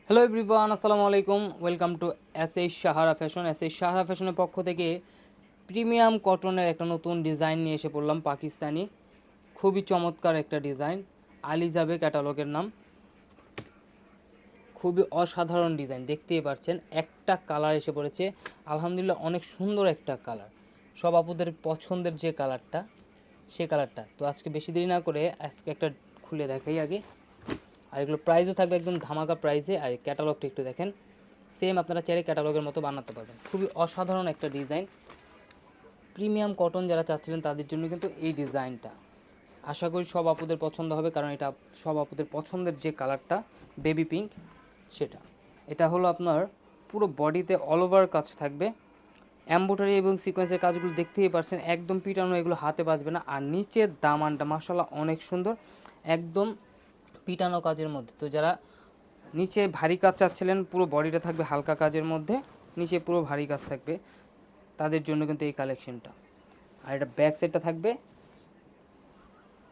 Hello everyone, আসসালামু আলাইকুম। Welcome to S Sahara fashion. Sahara ফ্যাশনের পক্ষ থেকে প্রিমিয়াম কটনের একটা নতুন ডিজাইন নিয়ে এসে পড়লাম, পাকিস্তানি। খুবই চমৎকার একটা ডিজাইন, আলিজাবে ক্যাটালগের নাম। খুবই অসাধারণ ডিজাইন, দেখতেই পাচ্ছেন। একটা কালার এসে পড়েছে, আলহামদুলিল্লাহ অনেক সুন্দর একটা কালার। সব আপুদের পছন্দের যে কালারটা, সে কালারটা। তো আজকে বেশি দেরি না করে আজকে একটা খুলে দেখাই আগে। আর এগুলো প্রাইসও থাকবে একদম ধামাকা প্রাইসে। আর ক্যাটালগটা একটু দেখেন, সেম আপনারা চাইলে ক্যাটালগের মতো বানাতে পারবেন। খুবই অসাধারণ একটা ডিজাইন। প্রিমিয়াম কটন যারা চাচ্ছিলেন তাদের জন্য কিন্তু এই ডিজাইনটা আশা করি সব আপুদের পছন্দ হবে, কারণ এটা সব আপুদের পছন্দের যে কালারটা বেবি পিঙ্ক, সেটা। এটা হলো আপনার পুরো বডিতে অল ওভার কাজ থাকবে, এমব্রয়ডারি এবং সিকোয়েন্সের কাজগুলো দেখতেই পারছেন, একদম পিটানো, এগুলো হাতে বাজবে না। আর নিচের দামানটা মাশাআল্লাহ অনেক সুন্দর, একদম পিটানো কাজের মধ্যে। তো যারা নিচে ভারী কাজ চাচ্ছিলেন, পুরো বডিটা থাকবে হালকা কাজের মধ্যে, নিচে পুরো ভারী কাজ থাকবে, তাদের জন্য কিন্তু এই কালেকশনটা। আর এটা ব্যাক সাইডটা থাকবে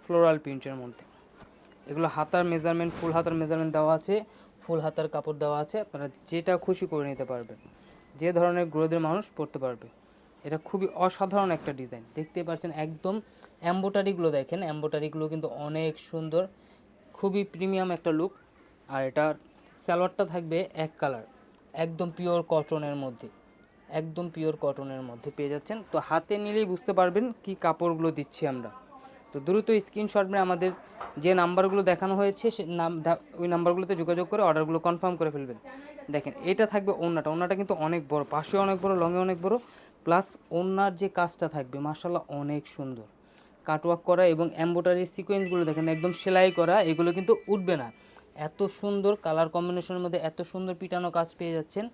ফ্লোরাল প্রিন্টের মধ্যে। এগুলো হাতার মেজারমেন্ট, ফুল হাতার মেজারমেন্ট দেওয়া আছে, ফুল হাতার কাপড় দেওয়া আছে, আপনারা যেটা খুশি করে নিতে পারবেন, যে ধরনের গ্রোদের মানুষ পড়তে পারবে। এটা খুবই অসাধারণ একটা ডিজাইন, দেখতে পাচ্ছেন। একদম এম্বোটারিগুলো দেখেন, এম্বোটারিগুলো কিন্তু অনেক সুন্দর, খুবই প্রিমিয়াম একটা লুক। আর এটার সালোয়ারটা থাকবে এক কালার, একদম পিওর কটনের মধ্যে, একদম পিওর কটনের মধ্যে পেয়ে যাচ্ছেন। তো হাতে নিলেই বুঝতে পারবেন কি কাপড়গুলো দিচ্ছি আমরা। তো দ্রুত স্ক্রিনশট মেরে আমাদের যে নাম্বারগুলো দেখানো হয়েছে সে ওই নাম্বারগুলোতে যোগাযোগ করে অর্ডারগুলো কনফার্ম করে ফেলবেন। দেখেন, এটা থাকবে ওড়নাটা, ওড়নাটা কিন্তু অনেক বড়, পাশে অনেক বড়, লংয়ে অনেক বড়, প্লাস ওড়নার যে কাজটা থাকবে মাশাআল্লাহ অনেক সুন্দর কাটওয়ার্ক করা, এবং এমব্রয়ডারির সিকোয়েন্সগুলো দেখেন একদম সেলাই করা, এগুলো কিন্তু উঠবে না। এত সুন্দর কালার কম্বিনেশনের মধ্যে এত সুন্দর পিটানো কাজ পেয়ে যাচ্ছেন।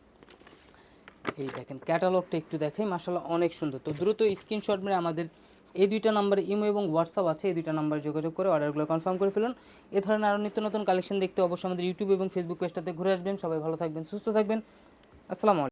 এই দেখেন, ক্যাটালগটা একটু দেখাই, মাশাআল্লাহ অনেক সুন্দর। তো দ্রুত স্ক্রিনশট মেরে আমাদের এই দুইটা নাম্বারে ইমো এবং হোয়াটসঅ্যাপ আছে, এই দুইটা নাম্বারে যোগাযোগ করে অর্ডারগুলো কনফার্ম করে ফেলুন। এ ধরনের আরও নিত্য নতুন কালেকশন দেখতে অবশ্যই আমাদের ইউটিউব এবং ফেসবুক পেজটাতে ঘুরে আসবেন। সবাই ভালো থাকবেন, সুস্থ থাকবেন। আসসালামু আলাইকুম।